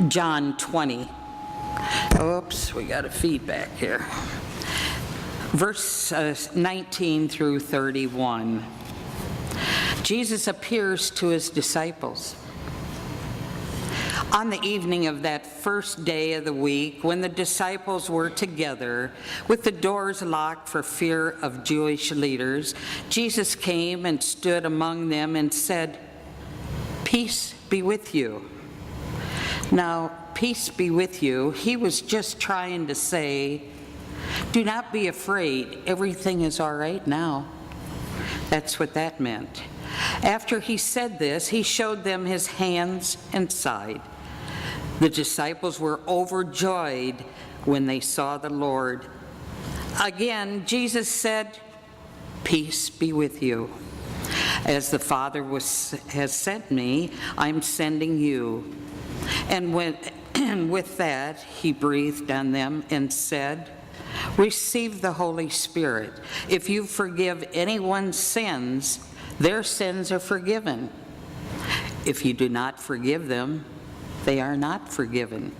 John 20. Oops, we got a feedback here. Verse 19 through 31. Jesus appears to his disciples. On the evening of that first day of the week, when the disciples were together, with the doors locked for fear of Jewish leaders, Jesus came and stood among them and said, "Peace be with you." Now, peace be with you, he was just trying to say, do not be afraid, everything is all right now. That's what that meant. After he said this, he showed them his hands and side. The disciples were overjoyed when they saw the Lord. Again, Jesus said, "Peace be with you. As the Father has sent me, I'm sending you." And with that, he breathed on them and said, "Receive the Holy Spirit. If you forgive anyone's sins, their sins are forgiven. If you do not forgive them, they are not forgiven."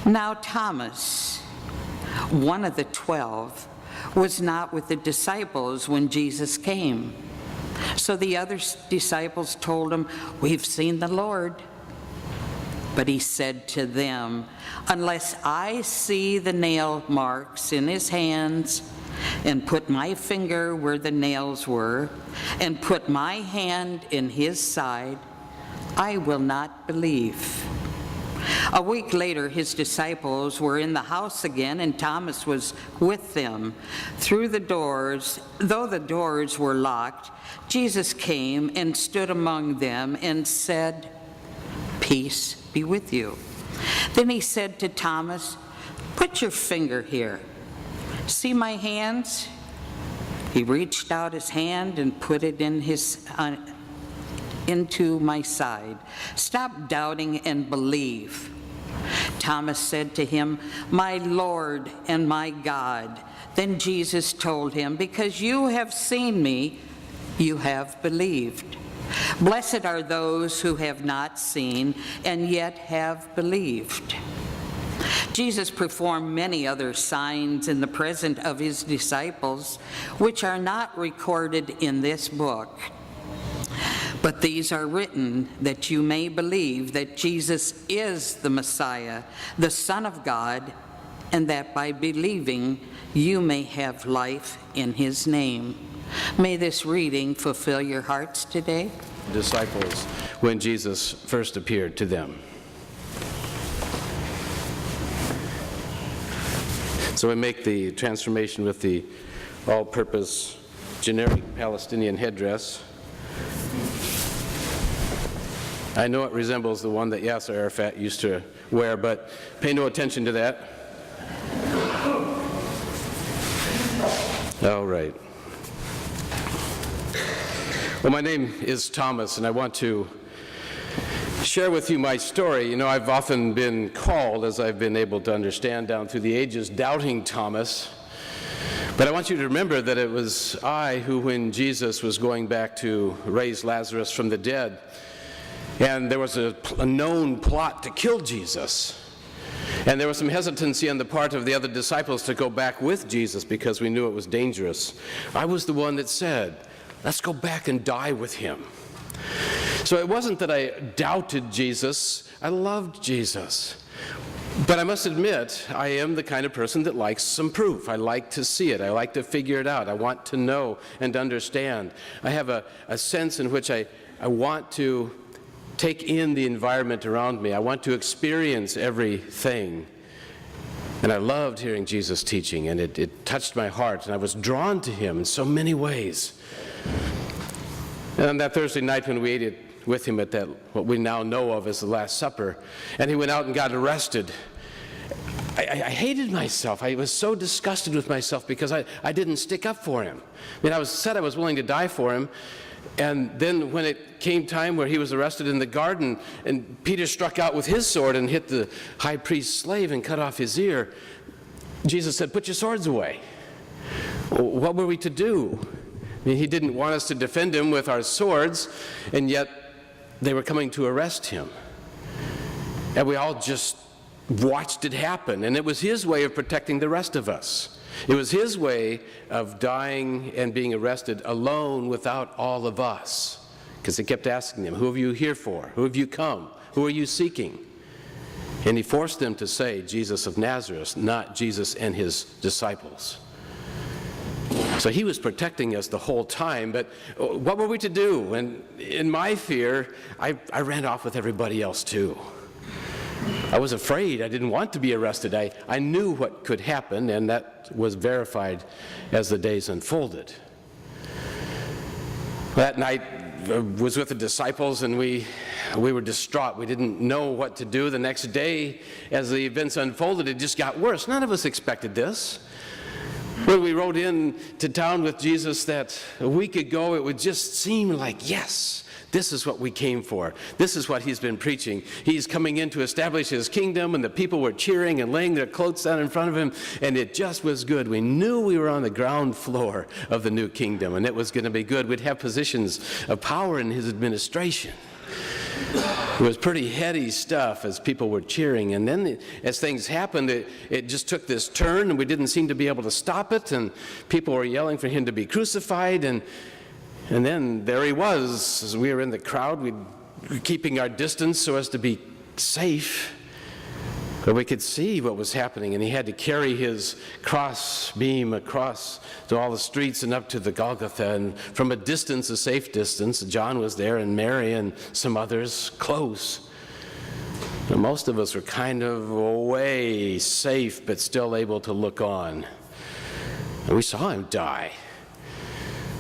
Now Thomas, one of the 12, was not with the disciples when Jesus came. So the other disciples told him, "We've seen the Lord." But he said to them, "Unless I see the nail marks in his hands, and put my finger where the nails were, and put my hand in his side, I will not believe." A week later, his disciples were in the house again, and Thomas was with them. Though the doors were locked, Jesus came and stood among them and said, "Peace be with you." Then he said to Thomas, "Put your finger here. See my hands?" He reached out his hand and put it into my side. "Stop doubting and believe." Thomas said to him, "My Lord and my God." Then Jesus told him, "Because you have seen me, you have believed. Blessed are those who have not seen and yet have believed." Jesus performed many other signs in the presence of his disciples, which are not recorded in this book. But these are written that you may believe that Jesus is the Messiah, the Son of God, and that by believing you may have life in his name. May this reading fulfill your hearts today. Disciples when Jesus first appeared to them. So we make the transformation with the all-purpose generic Palestinian headdress. I know it resembles the one that Yasser Arafat used to wear, but pay no attention to that. All right. Well, my name is Thomas, and I want to share with you my story. You know, I've often been called, as I've been able to understand down through the ages, Doubting Thomas. But I want you to remember that it was I who, when Jesus was going back to raise Lazarus from the dead, and there was a known plot to kill Jesus, and there was some hesitancy on the part of the other disciples to go back with Jesus because we knew it was dangerous. I was the one that said, "Let's go back and die with him." So it wasn't that I doubted Jesus, I loved Jesus. But I must admit, I am the kind of person that likes some proof. I like to see it. I like to figure it out. I want to know and understand. I have a sense in which I want to take in the environment around me. I want to experience everything. And I loved hearing Jesus teaching, and it touched my heart, and I was drawn to him in so many ways. And on that Thursday night when we ate it with him at that, what we now know of as the Last Supper, and he went out and got arrested, I hated myself. I was so disgusted with myself because I didn't stick up for him. I mean, I said I was willing to die for him, and then when it came time where he was arrested in the garden, and Peter struck out with his sword and hit the high priest's slave and cut off his ear, Jesus said, "Put your swords away." What were we to do? I mean, he didn't want us to defend him with our swords, and yet they were coming to arrest him. And we all just watched it happen. And it was his way of protecting the rest of us. It was his way of dying and being arrested alone without all of us. Because they kept asking them, who are you here for? Who have you come? Who are you seeking? And he forced them to say Jesus of Nazareth, not Jesus and his disciples. So he was protecting us the whole time, but what were we to do? And in my fear, I ran off with everybody else too. I was afraid. I didn't want to be arrested. I knew what could happen, and that was verified as the days unfolded. That night I was with the disciples, and we were distraught. We didn't know what to do. The next day, as the events unfolded, it just got worse. None of us expected this. When we rode in to town with Jesus that a week ago, it would just seem like, yes, this is what we came for. This is what he's been preaching. He's coming in to establish his kingdom, and the people were cheering and laying their cloaks down in front of him, and it just was good. We knew we were on the ground floor of the new kingdom, and it was going to be good. We'd have positions of power in his administration. It was pretty heady stuff as people were cheering, and then as things happened, it just took this turn, and we didn't seem to be able to stop it, and people were yelling for him to be crucified, and then there he was. As we were in the crowd, we were keeping our distance so as to be safe, but we could see what was happening, and he had to carry his cross beam across to all the streets and up to the Golgotha, and from a distance, a safe distance, John was there, and Mary and some others close. And most of us were kind of away, safe, but still able to look on. And we saw him die.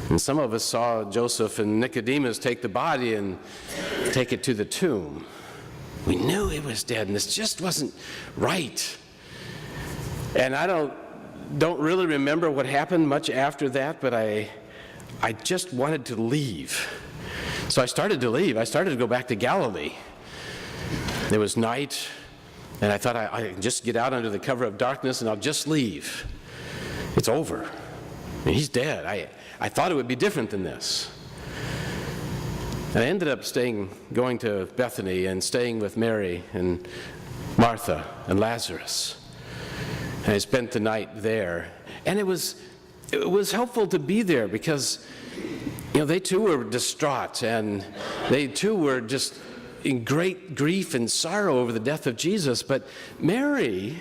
And some of us saw Joseph and Nicodemus take the body and take it to the tomb. We knew he was dead, and this just wasn't right. And I don't really remember what happened much after that, but I just wanted to leave. So I started to leave. I started to go back to Galilee. It was night, and I thought I can just get out under the cover of darkness, and I'll just leave. It's over. I mean, he's dead. I thought it would be different than this. And I ended up going to Bethany and staying with Mary and Martha and Lazarus. And I spent the night there. And it was helpful to be there because, they too were distraught, and they too were just in great grief and sorrow over the death of Jesus. But Mary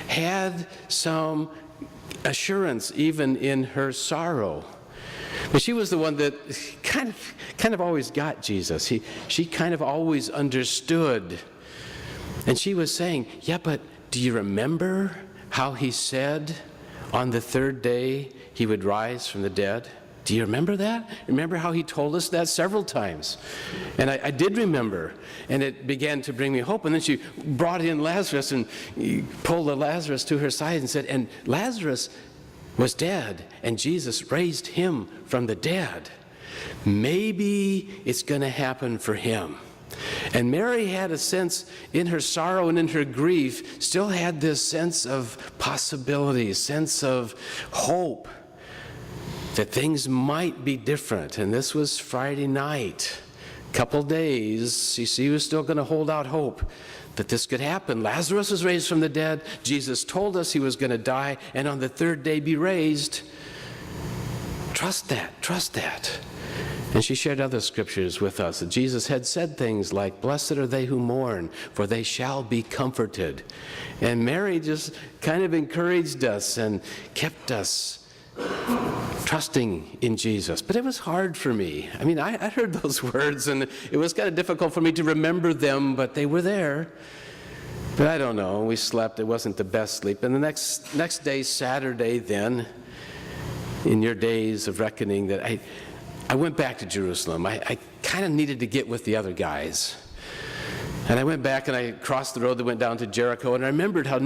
had some assurance even in her sorrow. But she was the one that kind of always got Jesus. She kind of always understood. And she was saying, yeah, but do you remember how he said on the third day he would rise from the dead? Do you remember that? Remember how he told us that several times? And I did remember, and it began to bring me hope. And then she brought in Lazarus and pulled Lazarus to her side and said, and Lazarus was dead, and Jesus raised him from the dead. Maybe it's going to happen for him. And Mary had a sense in her sorrow and in her grief, still had this sense of possibility, sense of hope that things might be different. And this was Friday night. A couple days, she was still going to hold out hope that this could happen. Lazarus was raised from the dead. Jesus told us he was going to die and on the third day be raised. Trust that, trust that. And she shared other scriptures with us. That Jesus had said things like, blessed are they who mourn, for they shall be comforted. And Mary just kind of encouraged us and kept us trusting in Jesus. But it was hard for me. I mean, I heard those words, and it was kind of difficult for me to remember them, but they were there. But I don't know. We slept. It wasn't the best sleep. And the next day, Saturday, then, in your days of reckoning, that I went back to Jerusalem. I kind of needed to get with the other guys. And I went back and I crossed the road that went down to Jericho, and I remembered how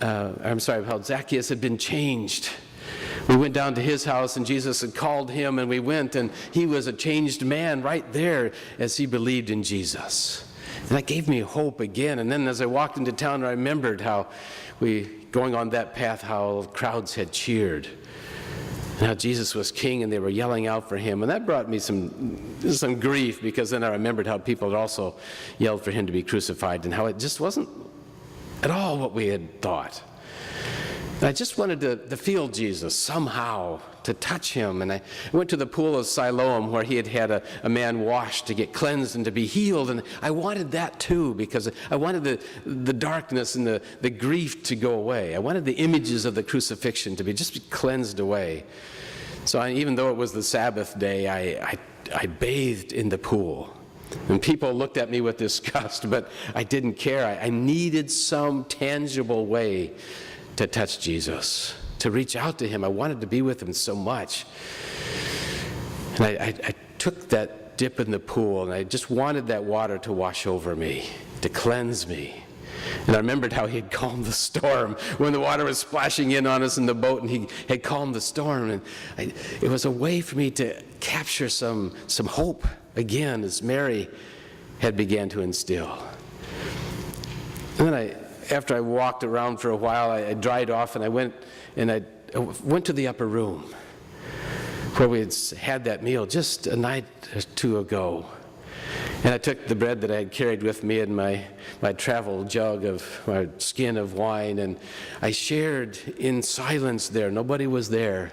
how Zacchaeus had been changed. We went down to his house, and Jesus had called him, and we went, and he was a changed man right there as he believed in Jesus. And that gave me hope again. And then as I walked into town, I remembered how going on that path, how crowds had cheered. and how Jesus was king, and they were yelling out for him. And that brought me some grief, because then I remembered how people had also yelled for him to be crucified, and how it just wasn't at all what we had thought. And I just wanted to feel Jesus somehow, to touch him. And I went to the pool of Siloam, where he had had a man washed to get cleansed and to be healed. And I wanted that too, because I wanted the darkness and the grief to go away. I wanted the images of the crucifixion to be cleansed away. So even though it was the Sabbath day, I bathed in the pool. And people looked at me with disgust, but I didn't care. I needed some tangible way to touch Jesus, to reach out to him. I wanted to be with him so much. And I took that dip in the pool, and I just wanted that water to wash over me, to cleanse me. And I remembered how he had calmed the storm when the water was splashing in on us in the boat, and he had calmed the storm. And it was a way for me to capture some hope again, as Mary had began to instill. And then after I walked around for a while, I dried off, and I went to the upper room where we had that meal just a night or two ago. And I took the bread that I had carried with me in my travel jug of my skin of wine, and I shared in silence there, nobody was there,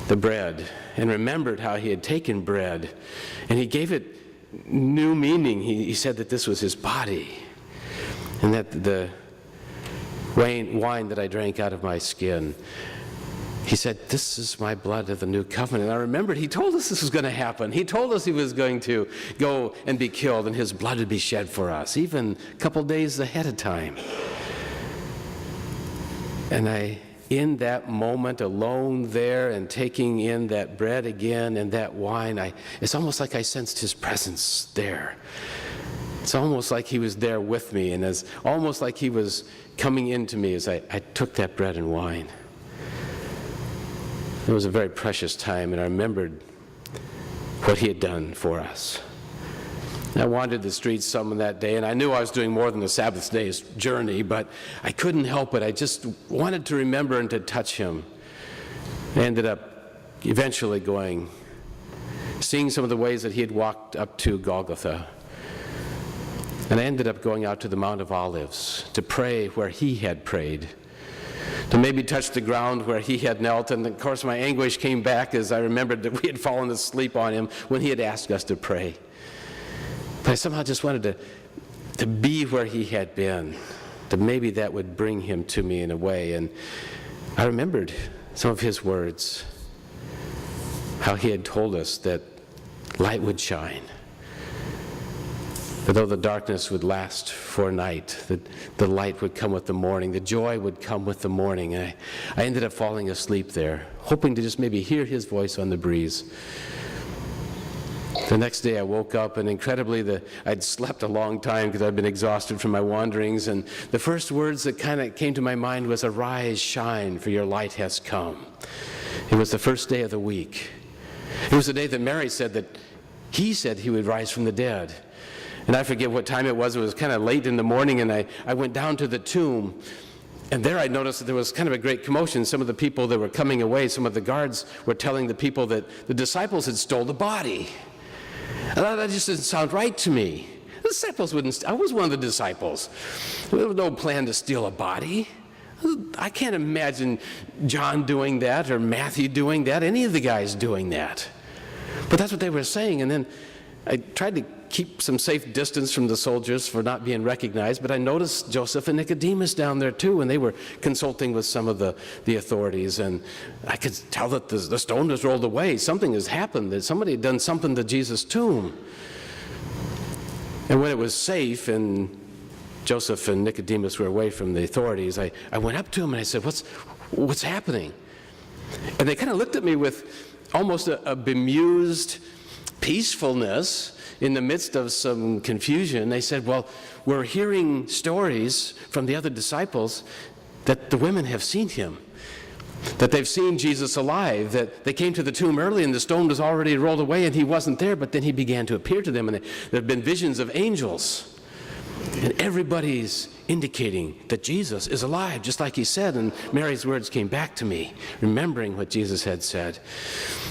the bread, and remembered how he had taken bread, and he gave it new meaning. He said that this was his body, and that the wine that I drank out of my skin, he said, this is my blood of the new covenant. And I remembered he told us this was going to happen. He told us he was going to go and be killed, and his blood would be shed for us, even a couple days ahead of time. And in that moment, alone there and taking in that bread again and that wine, it's almost like I sensed his presence there. It's almost like he was there with me, and it's almost like he was coming into me as I took that bread and wine. It was a very precious time, and I remembered what he had done for us. I wandered the streets some of that day, and I knew I was doing more than a Sabbath day's journey, but I couldn't help it. I just wanted to remember and to touch him. I ended up eventually seeing some of the ways that he had walked up to Golgotha. And I ended up going out to the Mount of Olives to pray where he had prayed, to maybe touch the ground where he had knelt. And of course my anguish came back as I remembered that we had fallen asleep on him when he had asked us to pray. But I somehow just wanted to be where he had been, that maybe that would bring him to me in a way. And I remembered some of his words, how he had told us that light would shine, that though the darkness would last for a night, that the light would come with the morning, the joy would come with the morning. And I ended up falling asleep there, hoping to just maybe hear his voice on the breeze. The next day I woke up, and incredibly I'd slept a long time because I'd been exhausted from my wanderings, and the first words that kind of came to my mind was, "Arise, shine, for your light has come." It was the first day of the week. It was the day that Mary said that he said he would rise from the dead. And I forget what time it was kind of late in the morning, and I went down to the tomb, and there I noticed that there was kind of a great commotion. Some of the people that were coming away, some of the guards were telling the people that the disciples had stole the body. And that just didn't sound right to me. The disciples wouldn't. I was one of the disciples. There was no plan to steal a body. I can't imagine John doing that, or Matthew doing that, any of the guys doing that. But that's what they were saying. And then I tried to keep some safe distance from the soldiers for not being recognized, but I noticed Joseph and Nicodemus down there too, and they were consulting with some of the authorities, and I could tell that the stone was rolled away. Something has happened, that somebody had done something to Jesus' tomb. And when it was safe and Joseph and Nicodemus were away from the authorities, I went up to them and I said, what's happening? And they kind of looked at me with almost a bemused peacefulness in the midst of some confusion. They said, well, we're hearing stories from the other disciples that the women have seen him, that they've seen Jesus alive, that they came to the tomb early and the stone was already rolled away and he wasn't there, but then he began to appear to them, and there have been visions of angels. And everybody's indicating that Jesus is alive, just like he said. And Mary's words came back to me, remembering what Jesus had said.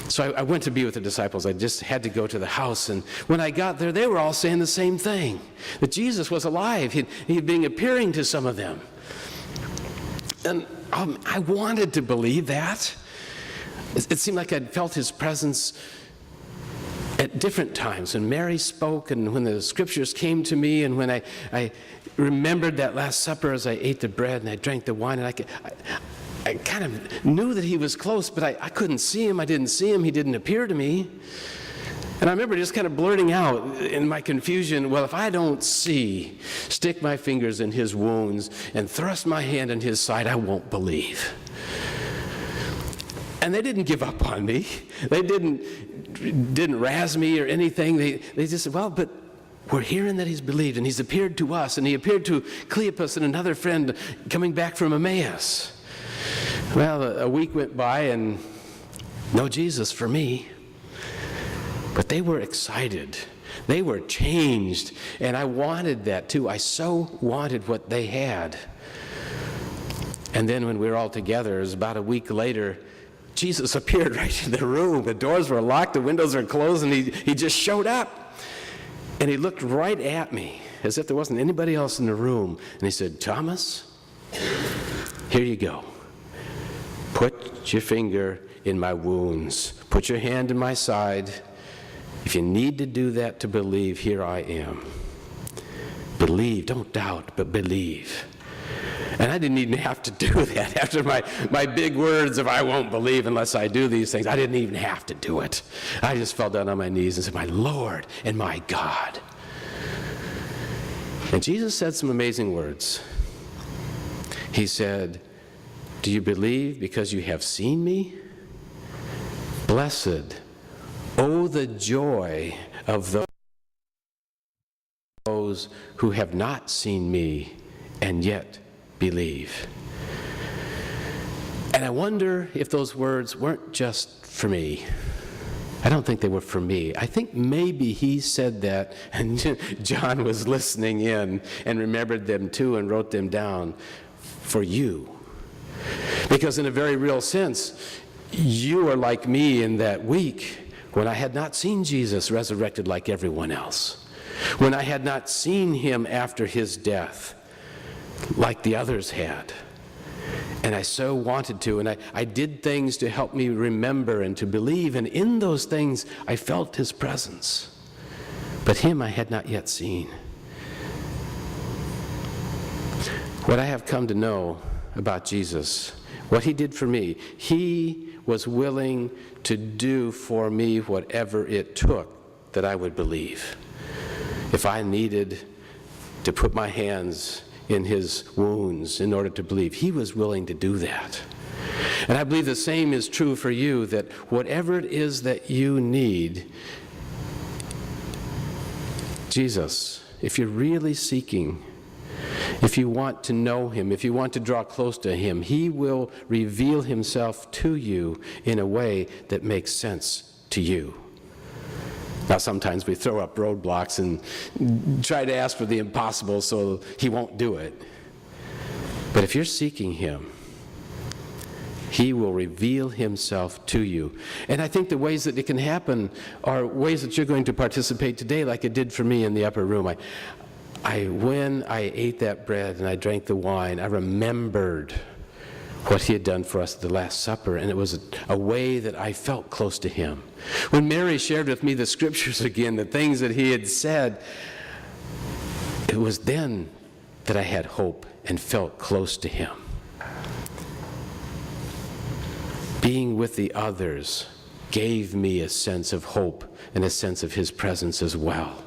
So I went to be with the disciples. I just had to go to the house. And when I got there, they were all saying the same thing, that Jesus was alive. He'd been appearing to some of them. And I wanted to believe that. It seemed like I'd felt his presence at different times, when Mary spoke and when the scriptures came to me, and when I remembered that Last Supper as I ate the bread and I drank the wine, and I kind of knew that he was close, but I couldn't see him. I didn't see him. He didn't appear to me. And I remember just kind of blurting out in my confusion, well, if I don't stick my fingers in his wounds and thrust my hand in his side, I won't believe. And they didn't give up on me. They didn't razz me or anything. They just said, well, but we're hearing that he's believed, and he's appeared to us, and he appeared to Cleopas and another friend coming back from Emmaus. Well, a week went by, and no Jesus for me. But they were excited. They were changed, and I wanted that too. I so wanted what they had. And then when we were all together, it was about a week later, Jesus appeared right in the room. The doors were locked, the windows were closed, and he just showed up. And he looked right at me as if there wasn't anybody else in the room. And he said, Thomas, here you go. Put your finger in my wounds. Put your hand in my side. If you need to do that to believe, here I am. Believe, don't doubt, but believe. And I didn't even have to do that. After my big words of I won't believe unless I do these things, I didn't even have to do it. I just fell down on my knees and said, my Lord and my God. And Jesus said some amazing words. He said, do you believe because you have seen me? Blessed, oh, the joy of those who have not seen me and yet believe. And I wonder if those words weren't just for me. I don't think they were for me. I think maybe he said that and John was listening in and remembered them too and wrote them down for you. Because in a very real sense, you are like me in that week when I had not seen Jesus resurrected like everyone else. When I had not seen him after his death like the others had. And I so wanted to, and I did things to help me remember and to believe, and in those things I felt his presence. But him I had not yet seen. What I have come to know about Jesus, what he did for me, he was willing to do for me whatever it took that I would believe. If I needed to put my hands in his wounds in order to believe, he was willing to do that. And I believe the same is true for you, that whatever it is that you need, Jesus, if you're really seeking, if you want to know him, if you want to draw close to him, he will reveal himself to you in a way that makes sense to you. Now, sometimes we throw up roadblocks and try to ask for the impossible so he won't do it. But if you're seeking him, he will reveal himself to you. And I think the ways that it can happen are ways that you're going to participate today, like it did for me in the upper room. When I ate that bread and I drank the wine, I remembered what he had done for us at the Last Supper, and it was a way that I felt close to him. When Mary shared with me the scriptures again, the things that he had said, it was then that I had hope and felt close to him. Being with the others gave me a sense of hope and a sense of his presence as well.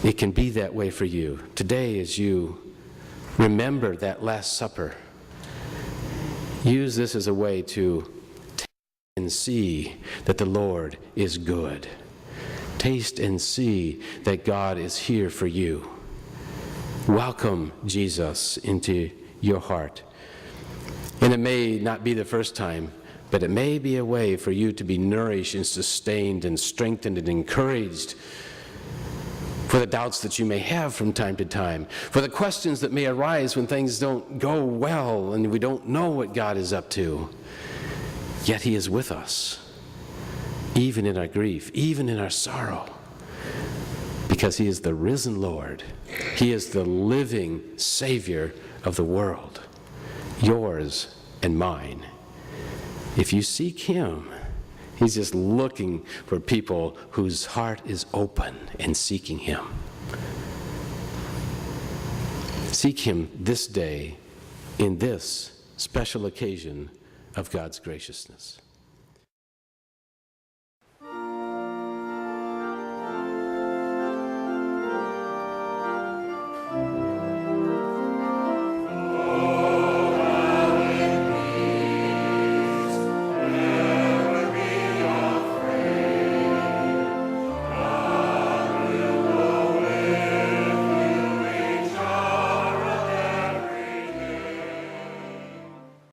It can be that way for you. Today, as you remember that Last Supper, use this as a way to taste and see that the Lord is good. Taste and see that God is here for you. Welcome Jesus into your heart. And it may not be the first time, but it may be a way for you to be nourished and sustained and strengthened and encouraged for the doubts that you may have from time to time, for the questions that may arise when things don't go well and we don't know what God is up to. Yet he is with us, even in our grief, even in our sorrow, because he is the risen Lord. He is the living Savior of the world, yours and mine. If you seek him, he's just looking for people whose heart is open and seeking him. Seek him this day in this special occasion of God's graciousness.